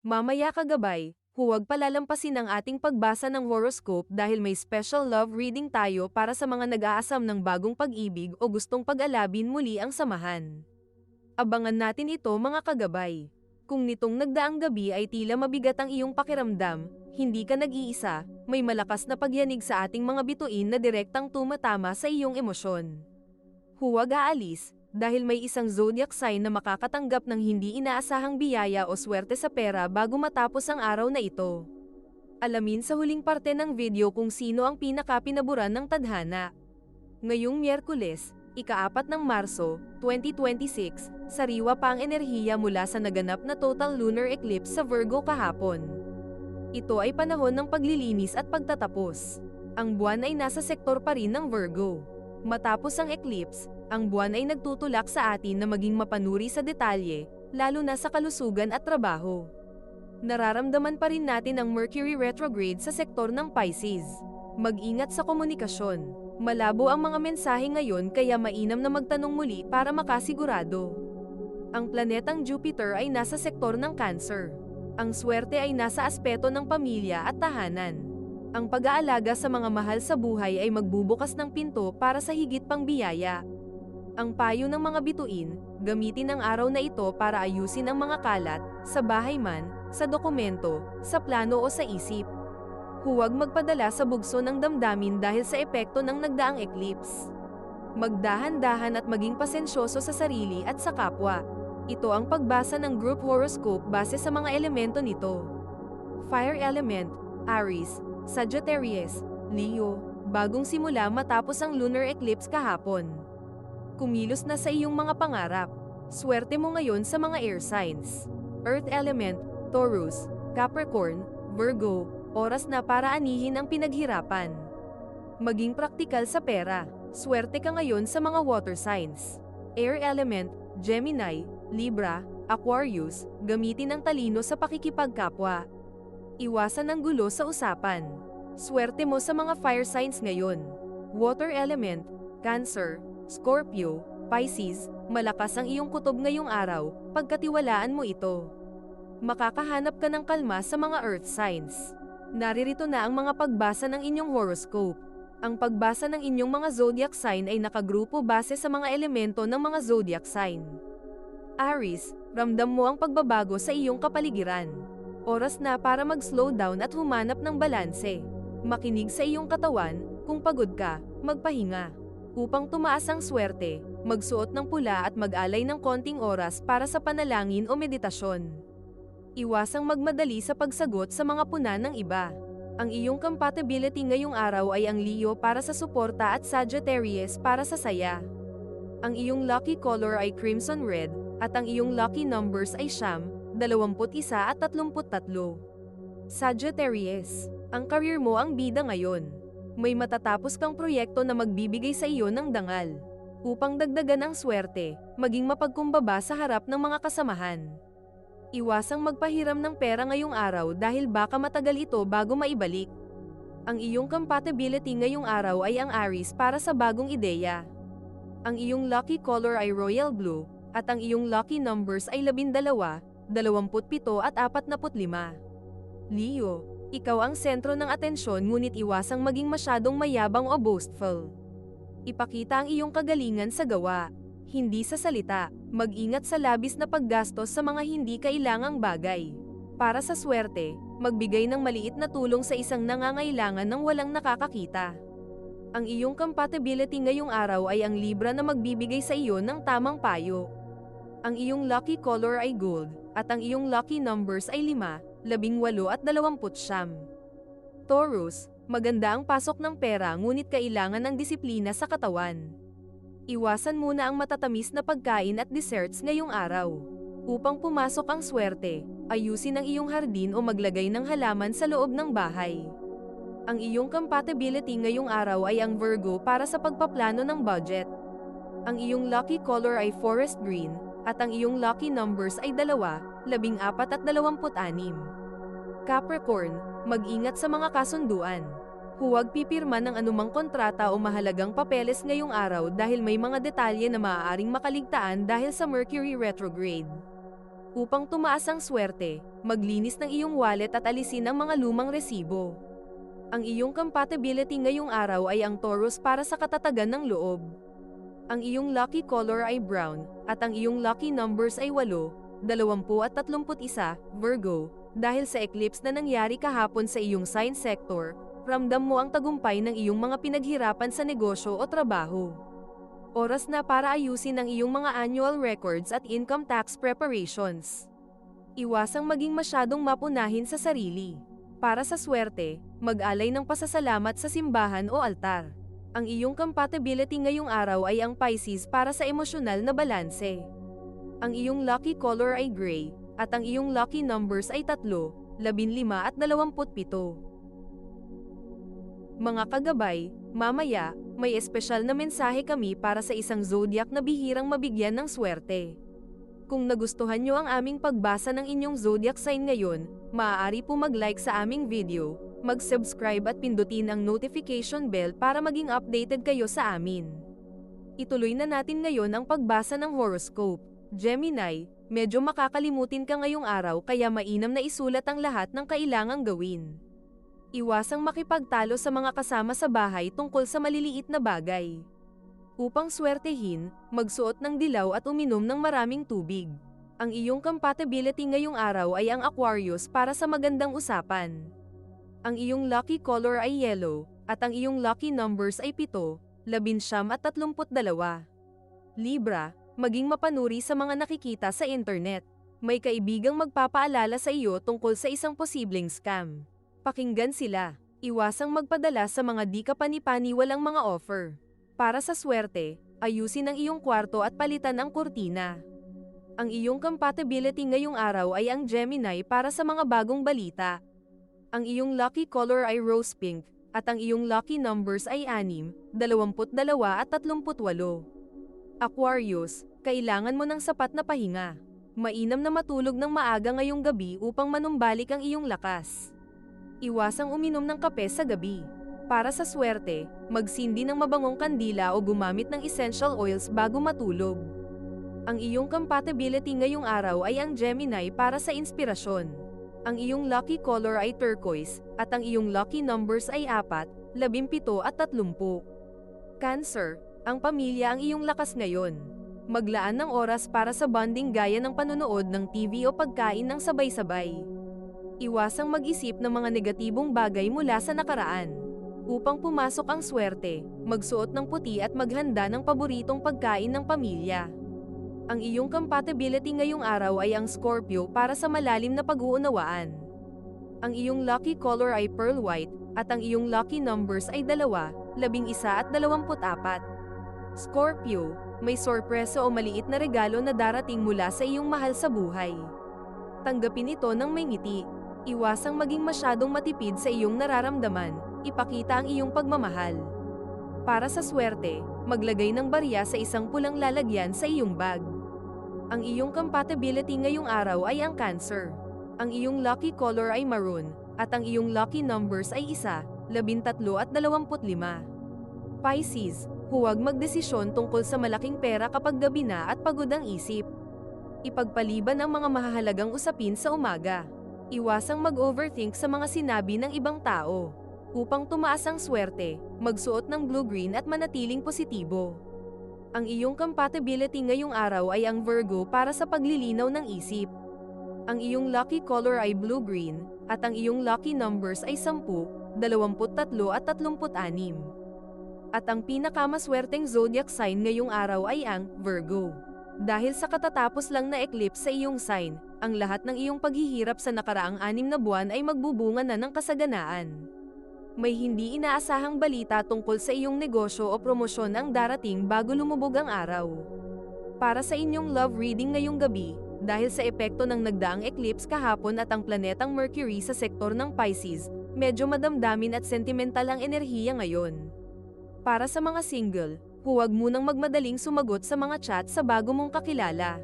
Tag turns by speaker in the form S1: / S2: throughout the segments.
S1: Mamaya kagabay, huwag palalampasin ang ating pagbasa ng horoscope dahil may special love reading tayo para sa mga nag-aasam ng bagong pag-ibig o gustong pag-alabin muli ang samahan. Abangan natin ito mga kagabay. Kung nitong nagdaang gabi ay tila mabigat ang iyong pakiramdam, hindi ka nag-iisa, may malakas na pagyanig sa ating mga bituin na direktang tumatama sa iyong emosyon. Huwag aalis, dahil may isang zodiac sign na makakatanggap ng hindi inaasahang biyaya o swerte sa pera bago matapos ang araw na ito. Alamin sa huling parte ng video kung sino ang pinakapinaburan ng tadhana. Ngayong Miyerkules, ika-4 ng Marso, 2026, sariwa pa ang enerhiya mula sa naganap na total lunar eclipse sa Virgo kahapon. Ito ay panahon ng paglilinis at pagtatapos. Ang buwan ay nasa sektor pa rin ng Virgo. Matapos ang eclipse, ang buwan ay nagtutulak sa atin na maging mapanuri sa detalye, lalo na sa kalusugan at trabaho. Nararamdaman pa rin natin ang Mercury retrograde sa sektor ng Pisces. Mag-ingat sa komunikasyon. Malabo ang mga mensahe ngayon kaya mainam na magtanong muli para makasigurado. Ang planetang Jupiter ay nasa sektor ng Cancer. Ang swerte ay nasa aspeto ng pamilya at tahanan. Ang pag-aalaga sa mga mahal sa buhay ay magbubukas ng pinto para sa higit pang biyaya. Ang payo ng mga bituin, gamitin ang araw na ito para ayusin ang mga kalat, sa bahay man, sa dokumento, sa plano o sa isip. Huwag magpadala sa bugso ng damdamin dahil sa epekto ng nagdaang eclipse. Magdahan-dahan at maging pasensyoso sa sarili at sa kapwa. Ito ang pagbasa ng group horoscope base sa mga elemento nito. Fire element, Aries, Sagittarius, Leo, bagong simula matapos ang lunar eclipse kahapon. Kumilos na sa iyong mga pangarap. Swerte mo ngayon sa mga air signs. Earth element, Taurus, Capricorn, Virgo, oras na para anihin ang pinaghirapan. Maging praktikal sa pera. Swerte ka ngayon sa mga water signs. Air element, Gemini, Libra, Aquarius, gamitin ang talino sa pakikipagkapwa. Iwasan ang gulo sa usapan. Swerte mo sa mga fire signs ngayon. Water element, Cancer, Scorpio, Pisces, malakas ang iyong kutob ngayong araw, pagkatiwalaan mo ito. Makakahanap ka ng kalma sa mga earth signs. Naririto na ang mga pagbasa ng inyong horoscope. Ang pagbasa ng inyong mga zodiac sign ay nakagrupo base sa mga elemento ng mga zodiac sign. Aries, ramdam mo ang pagbabago sa iyong kapaligiran. Oras na para mag-slow down at humanap ng balanse. Makinig sa iyong katawan, kung pagod ka, magpahinga. Upang tumaas ang swerte, magsuot ng pula at mag-alay ng konting oras para sa panalangin o meditasyon. Iwasang magmadali sa pagsagot sa mga puna ng iba. Ang iyong compatibility ngayong araw ay ang Leo para sa suporta at Sagittarius para sa saya. Ang iyong lucky color ay crimson red, at ang iyong lucky numbers ay 9, 21 at 33. Sagittarius, ang career mo ang bida ngayon. May matatapos kang proyekto na magbibigay sa iyo ng dangal. Upang dagdagan ang swerte, maging mapagkumbaba sa harap ng mga kasamahan. Iwasang magpahiram ng pera ngayong araw dahil baka matagal ito bago maibalik. Ang iyong compatibility ngayong araw ay ang Aries para sa bagong ideya. Ang iyong lucky color ay royal blue, at ang iyong lucky numbers ay 12, 27 at 45. Leo, ikaw ang sentro ng atensyon ngunit iwasang maging masyadong mayabang o boastful. Ipakita ang iyong kagalingan sa gawa, hindi sa salita. Mag-ingat sa labis na paggastos sa mga hindi kailangang bagay. Para sa swerte, magbigay ng maliit na tulong sa isang nangangailangan ng walang nakakakita. Ang iyong compatibility ngayong araw ay ang Libra na magbibigay sa iyo ng tamang payo. Ang iyong lucky color ay gold, at ang iyong lucky numbers ay 5, 18 at 29. Taurus, maganda ang pasok ng pera ngunit kailangan ng disiplina sa katawan. Iwasan muna ang matatamis na pagkain at desserts ngayong araw. Upang pumasok ang swerte, ayusin ang iyong hardin o maglagay ng halaman sa loob ng bahay. Ang iyong compatibility ngayong araw ay ang Virgo para sa pagpaplano ng budget. Ang iyong lucky color ay forest green, at ang iyong lucky numbers ay 2, 14 at 26. Capricorn, mag-ingat sa mga kasunduan. Huwag pipirma ng anumang kontrata o mahalagang papeles ngayong araw dahil may mga detalye na maaaring makaligtaan dahil sa Mercury retrograde. Upang tumaas ang swerte, maglinis ng iyong wallet at alisin ang mga lumang resibo. Ang iyong compatibility ngayong araw ay ang Taurus para sa katatagan ng loob. Ang iyong lucky color ay brown, at ang iyong lucky numbers ay 8, 20 at 31, Virgo. Dahil sa eclipse na nangyari kahapon sa iyong sign sector, ramdam mo ang tagumpay ng iyong mga pinaghirapan sa negosyo o trabaho. Oras na para ayusin ang iyong mga annual records at income tax preparations. Iwasang maging masyadong mapunahin sa sarili. Para sa swerte, mag-alay ng pasasalamat sa simbahan o altar. Ang iyong compatibility ngayong araw ay ang Pisces para sa emosyonal na balanse. Ang iyong lucky color ay gray, at ang iyong lucky numbers ay 3, 15 at 27. Mga kagabay, mamaya, may espesyal na mensahe kami para sa isang zodiac na bihirang mabigyan ng swerte. Kung nagustuhan nyo ang aming pagbasa ng inyong zodiac sign ngayon, maaari po mag-like sa aming video, mag-subscribe at pindutin ang notification bell para maging updated kayo sa amin. Ituloy na natin ngayon ang pagbasa ng horoscope. Gemini, medyo makakalimutin ka ngayong araw kaya mainam na isulat ang lahat ng kailangang gawin. Iwasang makipagtalo sa mga kasama sa bahay tungkol sa maliliit na bagay. Upang swertehin, magsuot ng dilaw at uminom ng maraming tubig. Ang iyong compatibility ngayong araw ay ang Aquarius para sa magandang usapan. Ang iyong lucky color ay yellow, at ang iyong lucky numbers ay 7, 19 at 32. Libra, maging mapanuri sa mga nakikita sa internet. May kaibigang magpapaalala sa iyo tungkol sa isang posibleng scam. Pakinggan sila. Iwasang magpadala sa mga di kapani-paniwalang mga offer. Para sa swerte, ayusin ang iyong kwarto at palitan ang kurtina. Ang iyong compatibility ngayong araw ay ang Gemini para sa mga bagong balita. Ang iyong lucky color ay rose pink, at ang iyong lucky numbers ay 6, 22 at 38. Aquarius, kailangan mo ng sapat na pahinga. Mainam na matulog ng maaga ngayong gabi upang manumbalik ang iyong lakas. Iwasang uminom ng kape sa gabi. Para sa swerte, magsindi ng mabangong kandila o gumamit ng essential oils bago matulog. Ang iyong compatibility ngayong araw ay ang Gemini para sa inspirasyon. Ang iyong lucky color ay turquoise, at ang iyong lucky numbers ay 4, 17 at 30. Cancer, ang pamilya ang iyong lakas ngayon. Maglaan ng oras para sa bonding gaya ng panonood ng TV o pagkain ng sabay-sabay. Iwasang mag-isip ng mga negatibong bagay mula sa nakaraan. Upang pumasok ang swerte, magsuot ng puti at maghanda ng paboritong pagkain ng pamilya. Ang iyong compatibility ngayong araw ay ang Scorpio para sa malalim na pag-uunawaan. Ang iyong lucky color ay pearl white, at ang iyong lucky numbers ay 2, 11 at 24. Scorpio, may sorpresa o maliit na regalo na darating mula sa iyong mahal sa buhay. Tanggapin ito ng may ngiti. Iwasang maging masyadong matipid sa iyong nararamdaman, ipakita ang iyong pagmamahal. Para sa swerte, maglagay ng barya sa isang pulang lalagyan sa iyong bag. Ang iyong compatibility ngayong araw ay ang Cancer. Ang iyong lucky color ay maroon, at ang iyong lucky numbers ay 1, 13 at 25. Pisces, huwag magdesisyon tungkol sa malaking pera kapag gabi na at pagod ang isip. Ipagpaliban ang mga mahahalagang usapin sa umaga. Iwasang mag-overthink sa mga sinabi ng ibang tao. Upang tumaas ang swerte, magsuot ng blue-green at manatiling positibo. Ang iyong compatibility ngayong araw ay ang Virgo para sa paglilinaw ng isip. Ang iyong lucky color ay blue-green, at ang iyong lucky numbers ay 10, 23 at 36. At ang pinakamaswerteng zodiac sign ngayong araw ay ang Virgo. Dahil sa katatapos lang na eclipse sa iyong sign, ang lahat ng iyong paghihirap sa nakaraang 6 na buwan ay magbubunga na ng kasaganaan. May hindi inaasahang balita tungkol sa iyong negosyo o promosyon ang darating bago lumubog ang araw. Para sa inyong love reading ngayong gabi, dahil sa epekto ng nagdaang eclipse kahapon at ang planetang Mercury sa sektor ng Pisces, medyo madamdamin at sentimental ang enerhiya ngayon. Para sa mga single, huwag munang magmadaling sumagot sa mga chat sa bago mong kakilala.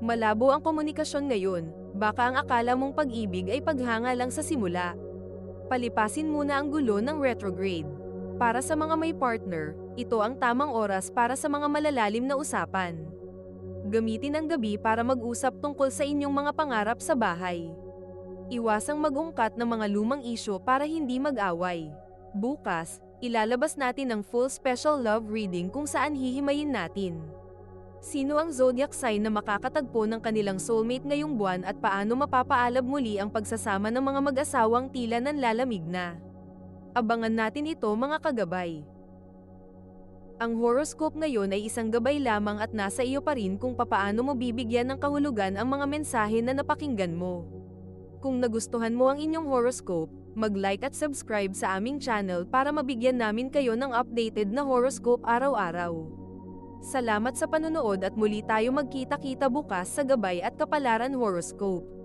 S1: Malabo ang komunikasyon ngayon, baka ang akala mong pag-ibig ay paghanga lang sa simula. Palipasin muna ang gulo ng retrograde. Para sa mga may partner, ito ang tamang oras para sa mga malalalim na usapan. Gamitin ang gabi para mag-usap tungkol sa inyong mga pangarap sa bahay. Iwasang mag-ungkat ng mga lumang isyo para hindi mag-away. Bukas, ilalabas natin ang full special love reading kung saan hihimayin natin. Sino ang zodiac sign na makakatagpo ng kanilang soulmate ngayong buwan at paano mapapaalab muli ang pagsasama ng mga mag-asawang tila nanlalamig na? Abangan natin ito mga kagabay. Ang horoscope ngayon ay isang gabay lamang at nasa iyo pa rin kung papaano mo bibigyan ng kahulugan ang mga mensahe na napakinggan mo. Kung nagustuhan mo ang inyong horoscope, mag-like at subscribe sa aming channel para mabigyan namin kayo ng updated na horoscope araw-araw. Salamat sa panonood at muli tayo magkita-kita bukas sa Gabay at Kapalaran Horoscope.